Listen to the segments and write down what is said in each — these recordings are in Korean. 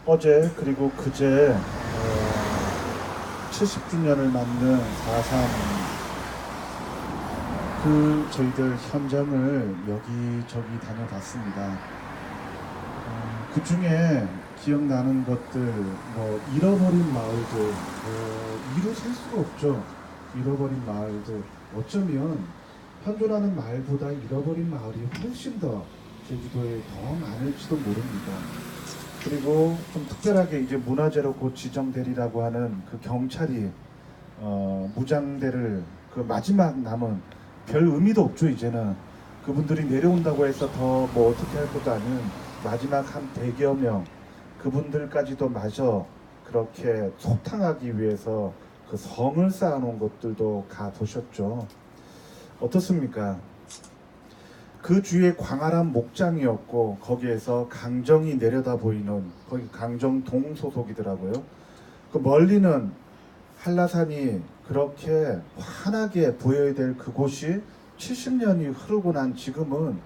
어제 그리고 그제 70주년을 맞는 4.3 그 저희들 현장을 여기저기 다녀봤습니다. 그 중에 기억나는 것들, 잃어버린 마을들, 이루 셀 수가 없죠. 잃어버린 마을들. 어쩌면 현존하는 마을보다 잃어버린 마을이 훨씬 더 제주도에 더 많을지도 모릅니다. 그리고 좀 특별하게 이제 문화재로 곧 지정되리라고 하는 그 경찰이 무장대를 그 마지막 남은 별 의미도 없죠. 이제는 그분들이 내려온다고 해서 더 뭐 어떻게 할 것도 아닌 마지막 한 100여 명 그분들까지도 마저 그렇게 소탕하기 위해서 그 성을 쌓아놓은 것들도 가 보셨죠. 어떻습니까? 그 주위에 광활한 목장이었고 거기에서 강정이 내려다 보이는, 거기 강정동 소속이더라고요. 그 멀리는 한라산이 그렇게 환하게 보여야 될 그곳이 70년이 흐르고 난 지금은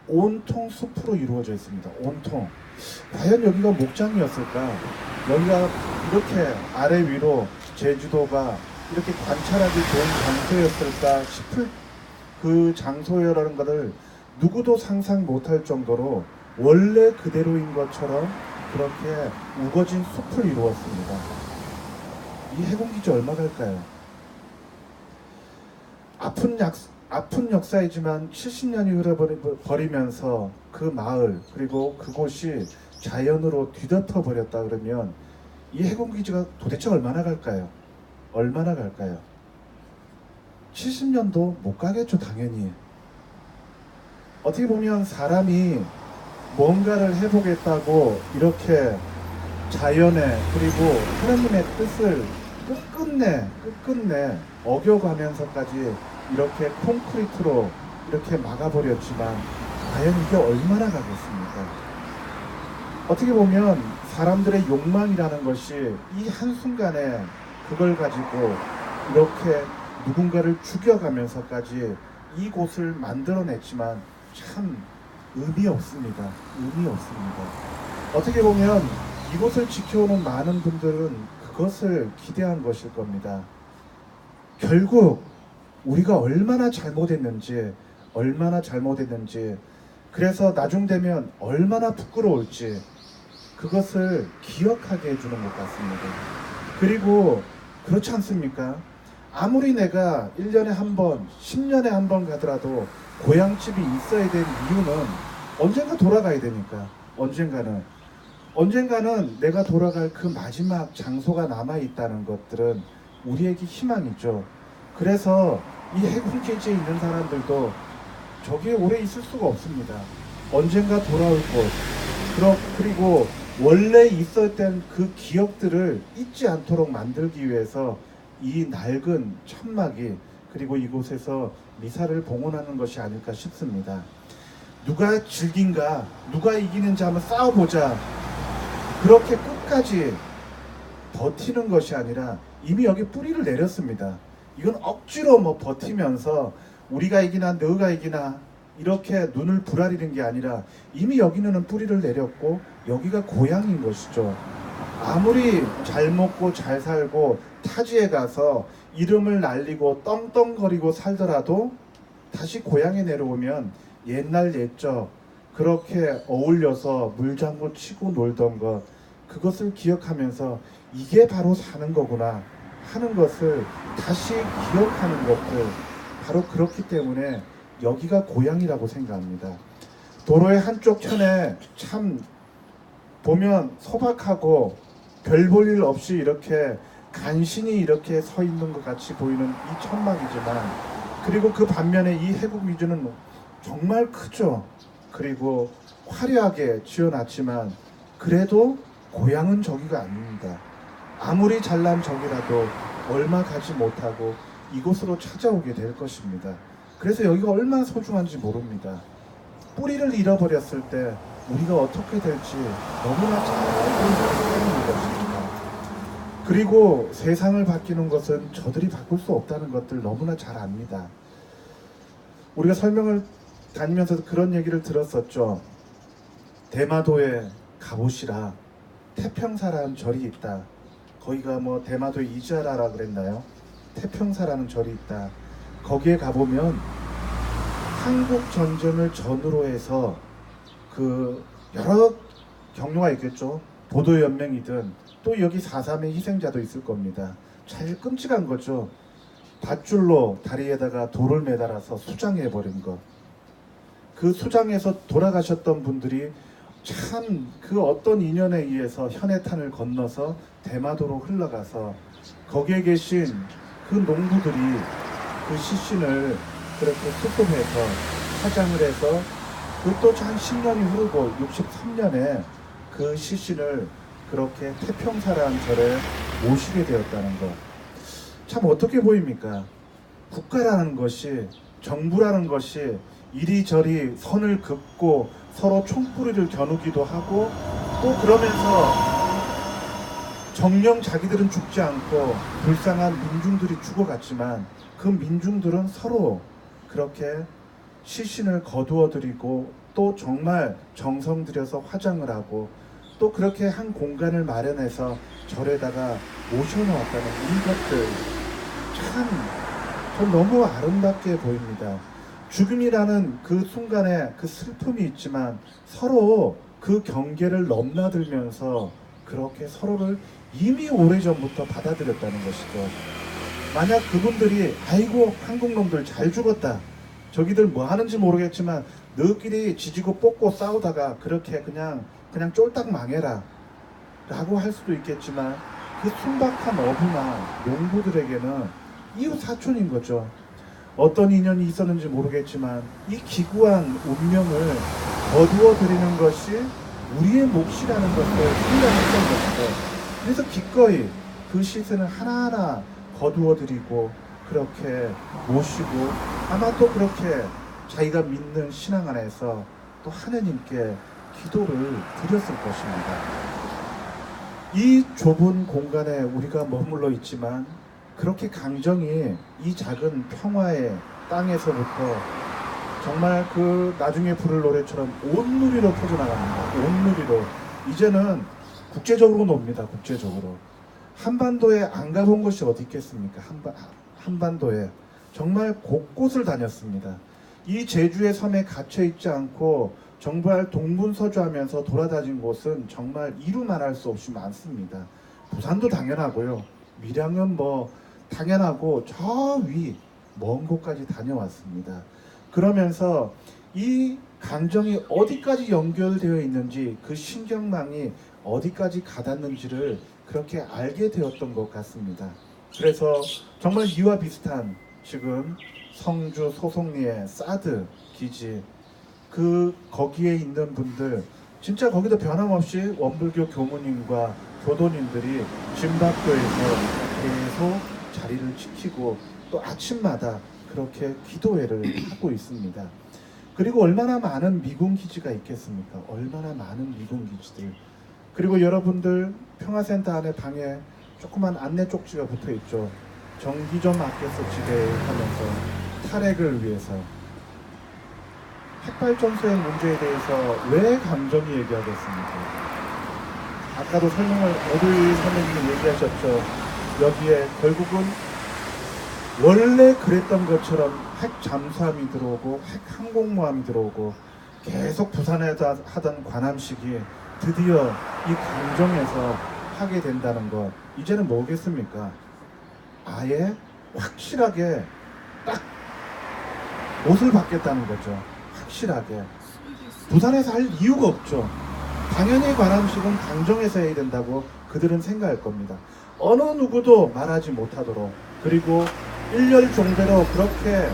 온통 숲으로 이루어져 있습니다. 온통. 과연 여기가 목장이었을까? 여기가 이렇게 아래 위로 제주도가 이렇게 관찰하기 좋은 장소였을까 싶을 그 장소라는 것을 누구도 상상 못할 정도로 원래 그대로인 것처럼 그렇게 우거진 숲을 이루었습니다. 이 해공기지 얼마 갈까요? 아픈 역사이지만 70년이 흘러버리면서 그 마을 그리고 그곳이 자연으로 뒤덮여 버렸다 그러면 이 해공기지가 도대체 얼마나 갈까요? 얼마나 갈까요? 70년도 못 가겠죠, 당연히. 어떻게 보면 사람이 뭔가를 해보겠다고 이렇게 자연의 그리고 하나님의 뜻을 끝끝내 어겨가면서까지 이렇게 콘크리트로 이렇게 막아버렸지만 과연 이게 얼마나 가겠습니까? 어떻게 보면 사람들의 욕망이라는 것이 이 한순간에 그걸 가지고 이렇게 누군가를 죽여가면서까지 이곳을 만들어냈지만 참 의미 없습니다. 의미 없습니다. 어떻게 보면 이곳을 지켜오는 많은 분들은 그것을 기대한 것일 겁니다. 결국 우리가 얼마나 잘못했는지 그래서 나중 되면 얼마나 부끄러울지 그것을 기억하게 해주는 것 같습니다. 그리고 그렇지 않습니까? 아무리 내가 1년에 한 번, 10년에 한 번 가더라도 고향집이 있어야 될 이유는 언젠가 돌아가야 되니까. 언젠가는 내가 돌아갈 그 마지막 장소가 남아있다는 것들은 우리에게 희망이죠. 그래서 이 해군기지에 있는 사람들도 저기에 오래 있을 수가 없습니다. 언젠가 돌아올 곳, 그리고 원래 있었던 그 기억들을 잊지 않도록 만들기 위해서 이 낡은 천막이 그리고 이곳에서 미사를 봉헌하는 것이 아닐까 싶습니다. 누가 즐긴가, 누가 이기는지 한번 싸워보자. 그렇게 끝까지 버티는 것이 아니라 이미 여기 뿌리를 내렸습니다. 이건 억지로 버티면서 우리가 이기나 너가 이기나 이렇게 눈을 부라리는 게 아니라 이미 여기는 뿌리를 내렸고 여기가 고향인 것이죠. 아무리 잘 먹고 잘 살고 타지에 가서 이름을 날리고 떵떵거리고 살더라도 다시 고향에 내려오면 옛날 옛적 그렇게 어울려서 물장구 치고 놀던 것 그것을 기억하면서 이게 바로 사는 거구나 하는 것을 다시 기억하는 것들 바로 그렇기 때문에 여기가 고향이라고 생각합니다. 도로의 한쪽 편에 참 보면 소박하고 별 볼 일 없이 이렇게 간신히 이렇게 서 있는 것 같이 보이는 이 천막이지만 그리고 그 반면에 이 해군기지는 정말 크죠. 그리고 화려하게 지어놨지만 그래도 고향은 저기가 아닙니다. 아무리 잘난 적이라도 얼마 가지 못하고 이곳으로 찾아오게 될 것입니다. 그래서 여기가 얼마나 소중한지 모릅니다. 뿌리를 잃어버렸을 때 우리가 어떻게 될지 너무나 잘 알고 있는 것입니다. 그리고 세상을 바뀌는 것은 저들이 바꿀 수 없다는 것들 너무나 잘 압니다. 우리가 설명을 다니면서 그런 얘기를 들었었죠. 대마도에 가보시라. 태평사라는 절이 있다. 거기가 뭐 대마도 이자라라 그랬나요? 태평사라는 절이 있다. 거기에 가보면 한국 전쟁을 전후로 해서 그 여러 경로가 있겠죠. 보도연맹이든 또 여기 4.3의 희생자도 있을 겁니다. 참 끔찍한 거죠. 밧줄로 다리에다가 돌을 매달아서 수장해버린 것. 그 수장에서 돌아가셨던 분들이 참 그 어떤 인연에 의해서 현해탄을 건너서 대마도로 흘러가서 거기에 계신 그 농부들이 그 시신을 그렇게 수습해서 화장을 해서 그것도 한 10년이 흐르고 63년에 그 시신을 그렇게 태평사라는 절에 모시게 되었다는 것. 참 어떻게 보입니까? 국가라는 것이, 정부라는 것이 이리저리 선을 긋고 서로 총뿌리를 겨누기도 하고 또 그러면서 정녕 자기들은 죽지 않고 불쌍한 민중들이 죽어갔지만 그 민중들은 서로 그렇게 시신을 거두어드리고 또 정말 정성 들여서 화장을 하고 또 그렇게 한 공간을 마련해서 절에다가 모셔놓았다는 이것들 참 너무 아름답게 보입니다. 죽음이라는 그 순간에 그 슬픔이 있지만 서로 그 경계를 넘나들면서 그렇게 서로를 이미 오래전부터 받아들였다는 것이죠. 만약 그분들이 아이고 한국 놈들 잘 죽었다, 저기들 뭐 하는지 모르겠지만 너희끼리 지지고 뽑고 싸우다가 그렇게 그냥 쫄딱 망해라 라고 할 수도 있겠지만 그 순박한 어부나 농부들에게는 이웃 사촌인 거죠. 어떤 인연이 있었는지 모르겠지만 이 기구한 운명을 거두어 드리는 것이 우리의 몫이라는 것을 생각했던 것이죠. 그래서 기꺼이 그 시선을 하나하나 거두어 드리고 그렇게 모시고 아마 또 그렇게 자기가 믿는 신앙 안에서 또 하느님께 기도를 드렸을 것입니다. 이 좁은 공간에 우리가 머물러 있지만 그렇게 강정이 이 작은 평화의 땅에서부터 정말 그 나중에 부를 노래처럼 온누리로 퍼져나갑니다. 온누리로. 이제는 국제적으로 놉니다. 국제적으로. 한반도에 안 가본 곳이 어디 있겠습니까? 한반도에 정말 곳곳을 다녔습니다. 이 제주의 섬에 갇혀 있지 않고 정말 동분서주하면서 돌아다닌 곳은 정말 이루 말할 수 없이 많습니다. 부산도 당연하고요. 밀양은 뭐 당연하고 저 위 먼 곳까지 다녀왔습니다. 그러면서 이 감정이 어디까지 연결되어 있는지 그 신경망이 어디까지 가닿는지를 그렇게 알게 되었던 것 같습니다. 그래서 정말 이와 비슷한 지금 성주 소송리의 사드 기지 그 거기에 있는 분들 진짜 거기도 변함없이 원불교 교무님과 교도님들이 진박교에서 계속 자리를 지키고 또 아침마다 그렇게 기도회를 하고 있습니다. 그리고 얼마나 많은 미군 기지가 있겠습니까? 얼마나 많은 미군 기지들. 그리고 여러분들 평화센터 안에 방에 조그만 안내 쪽지가 붙어 있죠. 전기 좀 아껴서 지대하면서 탈핵을 위해서. 핵발전소의 문제에 대해서 왜 감정이 얘기하겠습니까? 아까도 설명을 오류이 선생님이 얘기하셨죠. 여기에 결국은 원래 그랬던 것처럼 핵 잠수함이 들어오고 핵 항공모함이 들어오고 계속 부산에서 하던 관함식이 드디어 이 강정에서 하게 된다는 것. 이제는 뭐겠습니까? 아예 확실하게 딱 못을 받겠다는 거죠. 확실하게. 부산에서 할 이유가 없죠. 당연히 관함식은 강정에서 해야 된다고 그들은 생각할 겁니다. 어느 누구도 말하지 못하도록. 그리고 일렬 종대로 그렇게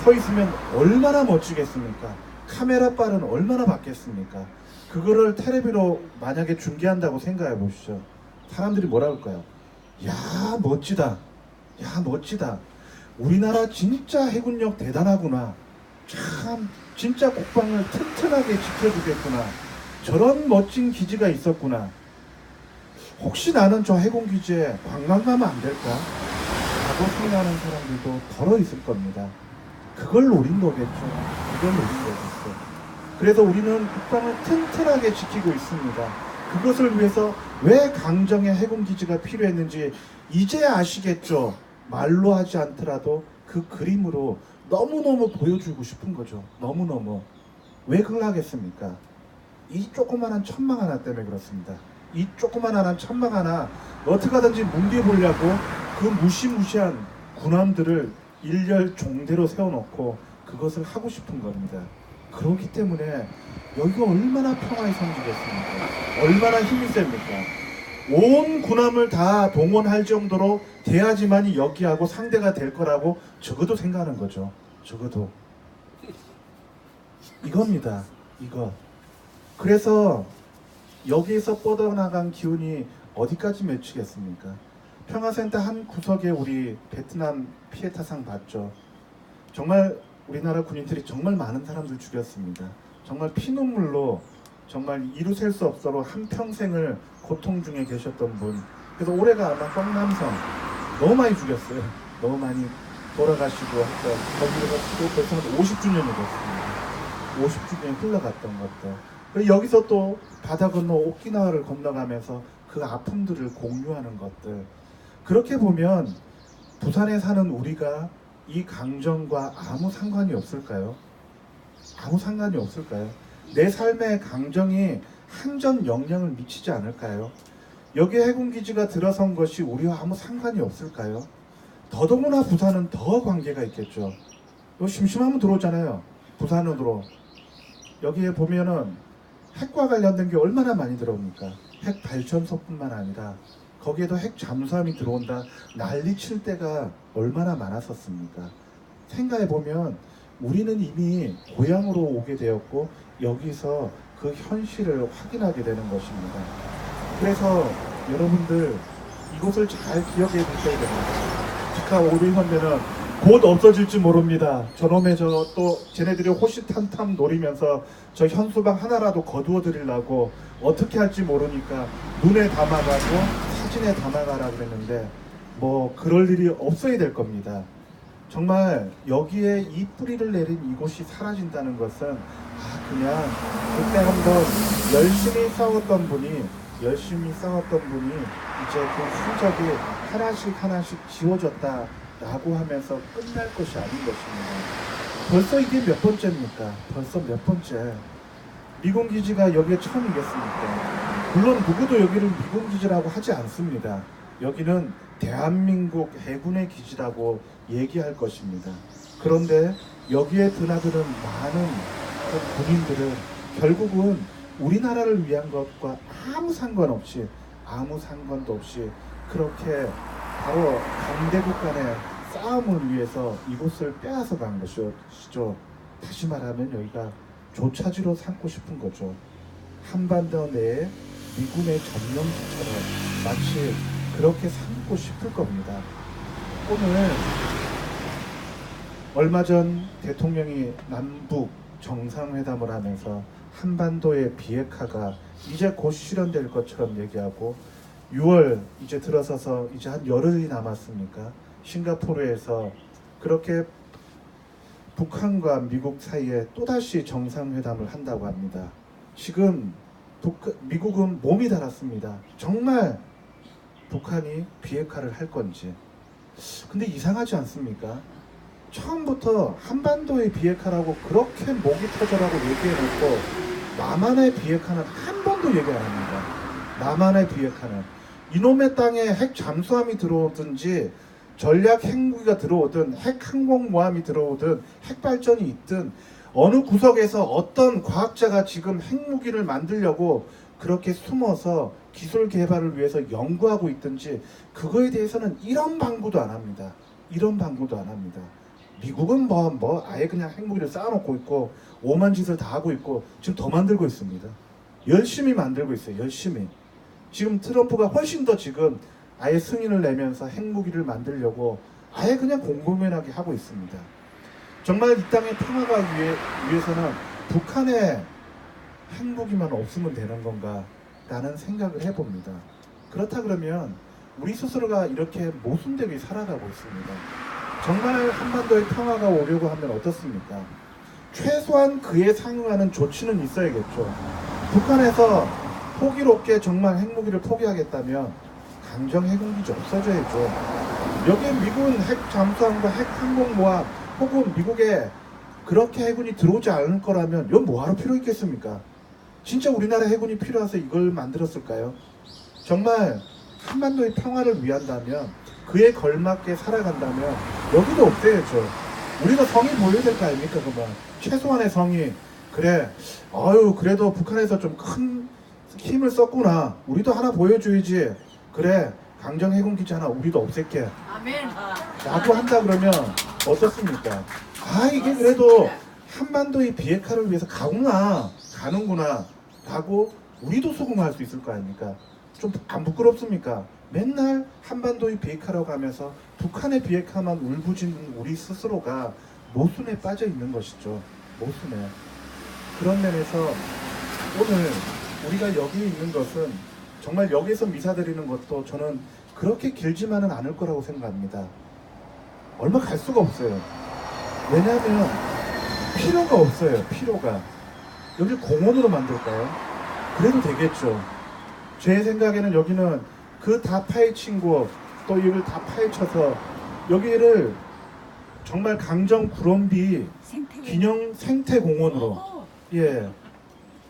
서 있으면 얼마나 멋지겠습니까? 카메라 빨은 얼마나 받겠습니까? 그거를 텔레비로 만약에 중계한다고 생각해 보시죠. 사람들이 뭐라 할까요? 야 멋지다. 야 멋지다. 우리나라 진짜 해군력 대단하구나. 참 진짜 국방을 튼튼하게 지켜주겠구나. 저런 멋진 기지가 있었구나. 혹시 나는 저 해군기지에 관광 가면 안 될까? 라고 생각하는 사람들도 덜어 있을 겁니다. 그걸 노린 거겠죠. 그걸 노린 거겠죠. 그래서 우리는 국방을 튼튼하게 지키고 있습니다. 그것을 위해서 왜 강정의 해군기지가 필요했는지 이제 아시겠죠. 말로 하지 않더라도 그 그림으로 너무너무 보여주고 싶은 거죠. 너무너무. 왜 그걸 하겠습니까? 이 조그만한 천막 하나 때문에 그렇습니다. 이 조그만한 천막 하나 어떻게 하든지 뭉개보려고 그 무시무시한 군함들을 일렬 종대로 세워놓고 그것을 하고 싶은 겁니다. 그렇기 때문에 여기가 얼마나 평화의 성지겠습니까? 얼마나 힘이 셉니까? 온 군함을 다 동원할 정도로 돼야지만이 여기하고 상대가 될 거라고 적어도 생각하는 거죠. 적어도 이겁니다. 이거. 그래서 여기에서 뻗어나간 기운이 어디까지 맺히겠습니까? 평화센터 한 구석에 우리 베트남 피에타상 봤죠. 정말 우리나라 군인들이 정말 많은 사람들 죽였습니다. 정말 피눈물로 정말 이루셀 수 없도록 한평생을 고통 중에 계셨던 분. 그래서 올해가 아마 펑남성 너무 많이 죽였어요. 너무 많이 돌아가시고 했던 거기서 벌써 한 50주년이 됐습니다. 50주년이 흘러갔던 것도. 그리고 여기서 또 바다 건너 오키나와를 건너가면서 그 아픔들을 공유하는 것들. 그렇게 보면 부산에 사는 우리가 이 강정과 아무 상관이 없을까요? 아무 상관이 없을까요? 내 삶에 강정이 한점 영향을 미치지 않을까요? 여기에 해군기지가 들어선 것이 우리와 아무 상관이 없을까요? 더더구나 부산은 더 관계가 있겠죠. 심심하면 들어오잖아요. 부산으로. 여기에 보면은 핵과 관련된 게 얼마나 많이 들어옵니까? 핵 발전소뿐만 아니라 거기에도 핵 잠수함이 들어온다 난리 칠 때가 얼마나 많았었습니까? 생각해보면 우리는 이미 고향으로 오게 되었고 여기서 그 현실을 확인하게 되는 것입니다. 그래서 여러분들 이곳을 잘 기억해 두셔야 됩니다. 북한 오류 현대는 곧 없어질지 모릅니다. 저놈의 또 쟤네들이 호시탐탐 노리면서 저 현수막 하나라도 거두어 드리려고 어떻게 할지 모르니까 눈에 담아가고 사진에 담아가라 그랬는데 뭐 그럴 일이 없어야 될 겁니다. 정말 여기에 이 뿌리를 내린 이곳이 사라진다는 것은 그냥 그때 한번 열심히 싸웠던 분이 이제 그 흔적이 하나씩 지워졌다라고 하면서 끝날 것이 아닌 것입니다. 벌써 이게 몇 번째입니까? 벌써 몇 번째. 미군 기지가 여기에 처음이겠습니까? 물론 누구도 여기를 미군 기지라고 하지 않습니다. 여기는 대한민국 해군의 기지라고 얘기할 것입니다. 그런데 여기에 드나드는 많은 군인들은 결국은 우리나라를 위한 것과 아무 상관도 없이 그렇게 바로 강대국 간의 싸움을 위해서 이곳을 빼앗아 간 것이죠. 다시 말하면 여기가 조차지로 삼고 싶은 거죠. 한반도 내에 미군의 점령지처럼 마치 그렇게 삼고 싶을 겁니다. 오늘 얼마 전 대통령이 남북 정상회담을 하면서 한반도의 비핵화가 이제 곧 실현될 것처럼 얘기하고 6월 이제 들어서서 이제 한 열흘이 남았습니까? 싱가포르에서 그렇게 북한과 미국 사이에 또다시 정상회담을 한다고 합니다. 지금 미국은 몸이 달았습니다. 정말 북한이 비핵화를 할 건지. 근데 이상하지 않습니까? 처음부터 한반도의 비핵화라고 그렇게 목이 터져라고 얘기해놓고 남한의 비핵화는 한 번도 얘기 안 합니다. 남한의 비핵화는 이놈의 땅에 핵 잠수함이 들어오든지 전략 핵무기가 들어오든 핵 항공모함이 들어오든 핵 발전이 있든 어느 구석에서 어떤 과학자가 지금 핵무기를 만들려고 그렇게 숨어서 기술 개발을 위해서 연구하고 있든지 그거에 대해서는 이런 방구도 안 합니다. 이런 방구도 안 합니다. 미국은 뭐 아예 그냥 핵무기를 쌓아놓고 있고 오만 짓을 다 하고 있고 지금 더 만들고 있습니다. 열심히 만들고 있어요. 열심히. 지금 트럼프가 훨씬 더 지금 아예 승인을 내면서 핵무기를 만들려고 아예 그냥 공공연하게 하고 있습니다. 정말 이 땅의 평화가 위해서는 북한의 핵무기만 없으면 되는 건가 라는 생각을 해봅니다. 그렇다 그러면 우리 스스로가 이렇게 모순되게 살아가고 있습니다. 정말 한반도의 평화가 오려고 하면 어떻습니까? 최소한 그에 상응하는 조치는 있어야겠죠. 북한에서 호기롭게 정말 핵무기를 포기하겠다면 강정 해군기지 없어져야죠. 여기에 미군 핵 잠수함과 핵 항공모함 혹은 미국에 그렇게 해군이 들어오지 않을 거라면 이건 뭐하러 필요 있겠습니까? 진짜 우리나라 해군이 필요해서 이걸 만들었을까요? 정말 한반도의 평화를 위한다면, 그에 걸맞게 살아간다면 여기도 없애야죠. 우리가 성의 보여야 될 거 아닙니까? 그만 최소한의 성의. 그래, 그래도 북한에서 좀 큰 힘을 썼구나, 우리도 하나 보여줘야지. 그래, 강정 해군기지 하나 우리도 없앨게 아멘. 라고 한다 그러면 어떻습니까? 이게 그래도 한반도의 비핵화를 위해서 가는구나 라고 우리도 수긍할 수 있을 거 아닙니까? 좀 안 부끄럽습니까? 맨날 한반도의 비핵화라고 하면서 북한의 비핵화만 울부짖는 우리 스스로가 모순에 빠져 있는 것이죠. 모순에. 그런 면에서 오늘 우리가 여기 있는 것은 정말 여기서 미사드리는 것도 저는 그렇게 길지만은 않을 거라고 생각합니다. 얼마 갈 수가 없어요. 왜냐하면 필요가 없어요. 필요가. 여기 공원으로 만들까요? 그래도 되겠죠. 제 생각에는 여기는 그 다 파헤친 곳, 또 이걸 다 파헤쳐서 여기를 정말 강정 구럼비 기념 생태공원으로,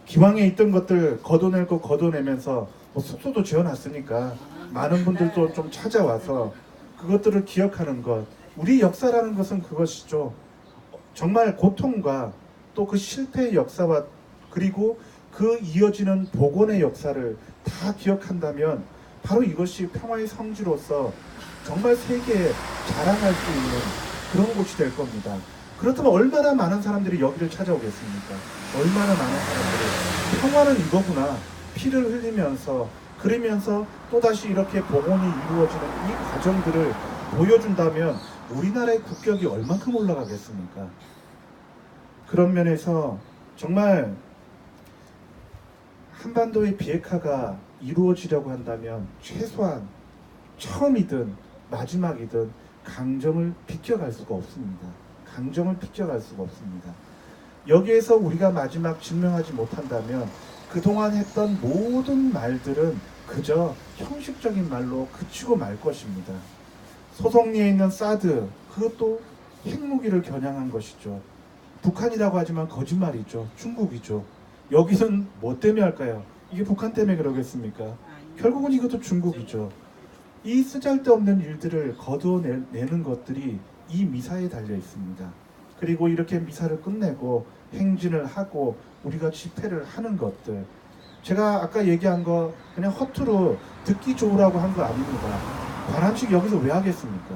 기왕에 있던 것들 걷어낼 거 걷어내면서 숙소도 지어놨으니까 많은 분들도 좀 찾아와서 그것들을 기억하는 것. 우리 역사라는 것은 그것이죠. 정말 고통과 또 그 실패의 역사와 그리고 그 이어지는 복원의 역사를 다 기억한다면 바로 이것이 평화의 성지로서 정말 세계에 자랑할 수 있는 그런 곳이 될 겁니다. 그렇다면 얼마나 많은 사람들이 여기를 찾아오겠습니까? 얼마나 많은 사람들이 평화는 이거구나, 피를 흘리면서 그러면서 또다시 이렇게 복원이 이루어지는 이 과정들을 보여준다면 우리나라의 국격이 얼만큼 올라가겠습니까? 그런 면에서 정말 한반도의 비핵화가 이루어지려고 한다면 최소한 처음이든 마지막이든 강정을 비껴갈 수가 없습니다. 강정을 비껴갈 수가 없습니다. 여기에서 우리가 마지막 증명하지 못한다면 그동안 했던 모든 말들은 그저 형식적인 말로 그치고 말 것입니다. 소송리에 있는 사드, 그것도 핵무기를 겨냥한 것이죠. 북한이라고 하지만 거짓말이죠. 중국이죠. 여기는 뭐 때문에 할까요? 이게 북한 때문에 그러겠습니까? 결국은 이것도 중국이죠. 이 쓰잘데없는 일들을 거두어내는 것들이 이 미사에 달려 있습니다. 그리고 이렇게 미사를 끝내고 행진을 하고 우리가 집회를 하는 것들, 제가 아까 얘기한 거 그냥 허투루 듣기 좋으라고 한 거 아닙니다. 관함식 여기서 왜 하겠습니까?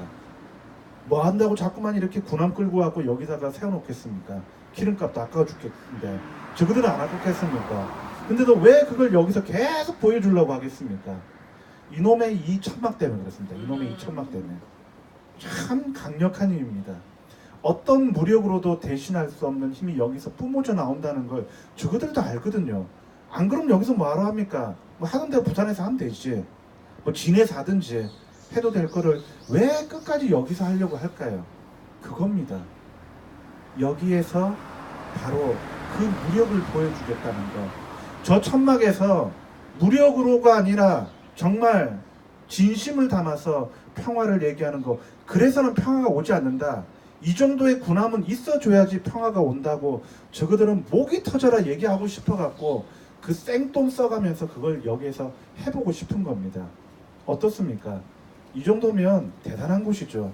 뭐 한다고 자꾸만 이렇게 군함 끌고 와서 여기다가 세워놓겠습니까? 기름값도 아까워 죽겠는데 저그들은 안 아깝겠습니까? 근데도 왜 그걸 여기서 계속 보여주려고 하겠습니까? 이놈의 이 천막 때문에 그렇습니다. 이놈의 이 천막 때문에. 참 강력한 힘입니다. 어떤 무력으로도 대신할 수 없는 힘이 여기서 뿜어져 나온다는 걸 저그들도 알거든요. 안 그럼 여기서 뭐하러 합니까? 뭐 하던 대로 부산에서 하면 되지. 뭐 진해서 하든지 해도 될 거를 왜 끝까지 여기서 하려고 할까요? 그겁니다. 여기에서 바로 그 무력을 보여주겠다는 것. 저 천막에서 무력으로가 아니라 정말 진심을 담아서 평화를 얘기하는 거. 그래서는 평화가 오지 않는다. 이 정도의 군함은 있어줘야지 평화가 온다고 저그들은 목이 터져라 얘기하고 싶어갖고 그 생돈 써가면서 그걸 여기에서 해보고 싶은 겁니다. 어떻습니까? 이 정도면 대단한 곳이죠.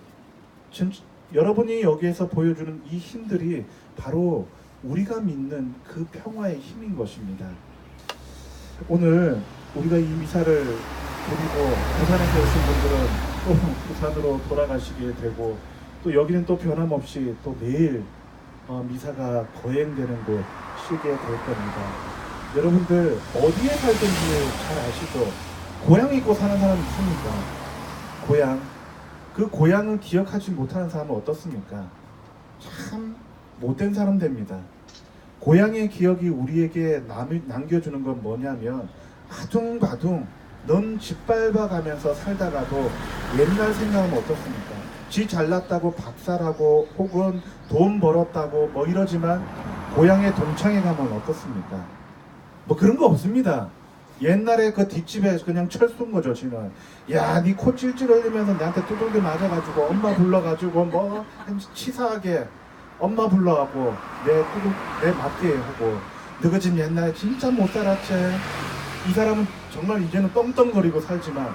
여러분이 여기에서 보여주는 이 힘들이 바로 우리가 믿는 그 평화의 힘인 것입니다. 오늘 우리가 이 미사를 드리고 부산에서 오신 분들은 또 부산으로 돌아가시게 되고 또 여기는 또 변함없이 또 매일 미사가 거행되는 곳이게 될 겁니다. 여러분들 어디에 살든지 잘 아시죠? 고향 있고 사는 사람 있습니까? 고향. 그 고향을 기억하지 못하는 사람은 어떻습니까? 참 못된 사람 됩니다. 고향의 기억이 우리에게 남겨주는 건 뭐냐면 아둥바둥 넌 짓밟아 가면서 살다가도 옛날 생각은 어떻습니까? 지 잘났다고 박살하고 혹은 돈 벌었다고 뭐 이러지만 고향의 동창회 가면 어떻습니까? 뭐 그런 거 없습니다. 옛날에 그 뒷집에 그냥 철수인 거죠, 지는. 야, 니 코 찔찔 흘리면서 나한테 두들겨 맞아가지고 엄마 불러가지고 뭐 치사하게 엄마 불러가고 내 맞게 하고 너가 지금 옛날에 진짜 못 살았지. 이 사람은 정말 이제는 떵떵거리고 살지만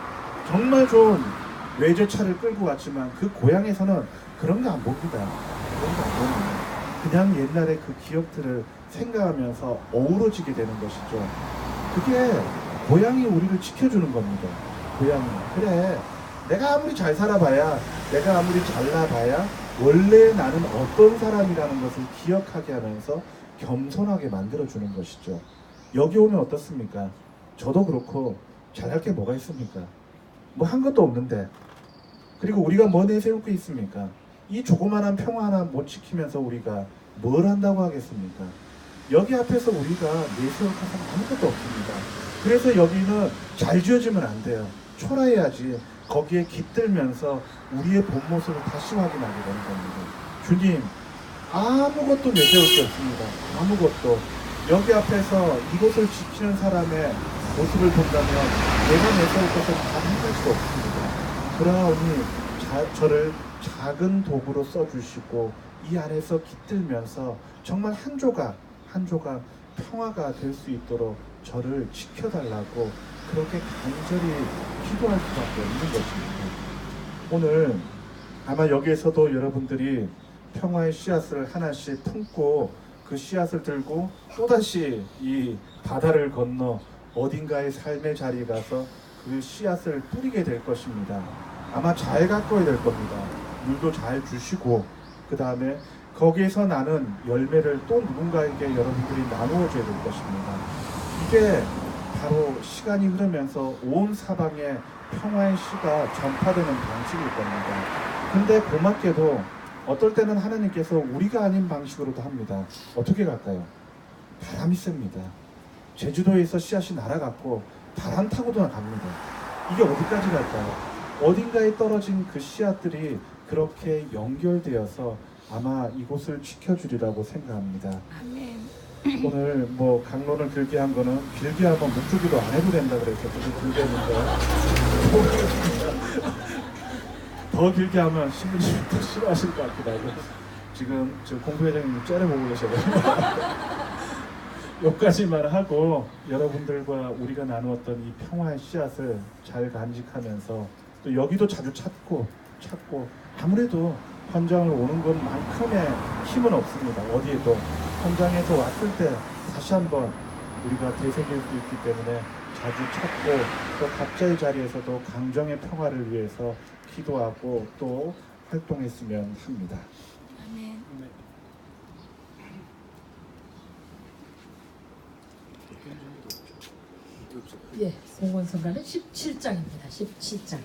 정말 좋은 외제차를 끌고 갔지만 그 고향에서는 그런 거 안 봅니다. 그런 거 안 봅니다. 그냥 옛날에 그 기억들을 생각하면서 어우러지게 되는 것이죠. 그게 고향이 우리를 지켜주는 겁니다. 고향이. 그래, 내가 아무리 잘 살아봐야, 내가 아무리 잘나봐야 원래 나는 어떤 사람이라는 것을 기억하게 하면서 겸손하게 만들어주는 것이죠. 여기 오면 어떻습니까? 저도 그렇고 잘할 게 뭐가 있습니까? 뭐 한 것도 없는데. 그리고 우리가 뭐 내세울 게 있습니까? 이 조그마한 평화 하나 못 지키면서 우리가 뭘 한다고 하겠습니까? 여기 앞에서 우리가 내세울 것은 아무것도 없습니다. 그래서 여기는 잘 지어지면 안 돼요. 초라해야지. 거기에 깃들면서 우리의 본 모습을 다시 확인하게 되는 겁니다. 주님, 아무것도 내세울 게 없습니다. 아무것도. 여기 앞에서 이곳을 지키는 사람의 모습을 본다면 내가 내세울 것은 단 한 가지도 없습니다. 그러하니 저를 작은 도구로 써주시고 이 안에서 깃들면서 정말 한 조각 한 조각 평화가 될 수 있도록 저를 지켜달라고 그렇게 간절히 기도할 수밖에 없는 것입니다. 오늘 아마 여기에서도 여러분들이 평화의 씨앗을 하나씩 품고 그 씨앗을 들고 또다시 이 바다를 건너 어딘가의 삶의 자리에 가서 그 씨앗을 뿌리게 될 것입니다. 아마 잘 가꿔야 될 겁니다. 물도 잘 주시고 그 다음에 거기에서 나는 열매를 또 누군가에게 여러분들이 나누어줘야 될 것입니다. 이게 바로 시간이 흐르면서 온 사방에 평화의 씨가 전파되는 방식일 겁니다. 근데 고맙게도 어떨 때는 하나님께서 우리가 아닌 방식으로도 합니다. 어떻게 갈까요? 바람이 셉니다. 제주도에서 씨앗이 날아갔고 바람 타고도 갑니다. 이게 어디까지 갈까요? 어딘가에 떨어진 그 씨앗들이 그렇게 연결되어서 아마 이곳을 지켜주리라고 생각합니다. 아멘. 오늘 뭐 강론을 길게 한 거는 길게 하면 묵주기도 안 해도 된다 그래서 좀 길게 했는데 더 길게 하면 신부님이 더 싫어하실 것 같기도 하고 지금 공부회장님이 째려보고 계셔가지고 여기까지만 하고 여러분들과 우리가 나누었던 이 평화의 씨앗을 잘 간직하면서 또 여기도 자주 찾고 아무래도 현장을 오는 것만큼의 힘은 없습니다. 어디에도 현장에서 왔을 때 다시 한번 우리가 되새길 수 있기 때문에 자주 찾고 또 각자의 자리에서도 강정의 평화를 위해서 기도하고 또 활동했으면 합니다. 아멘. 예, 공원성가는 17장입니다. 17장.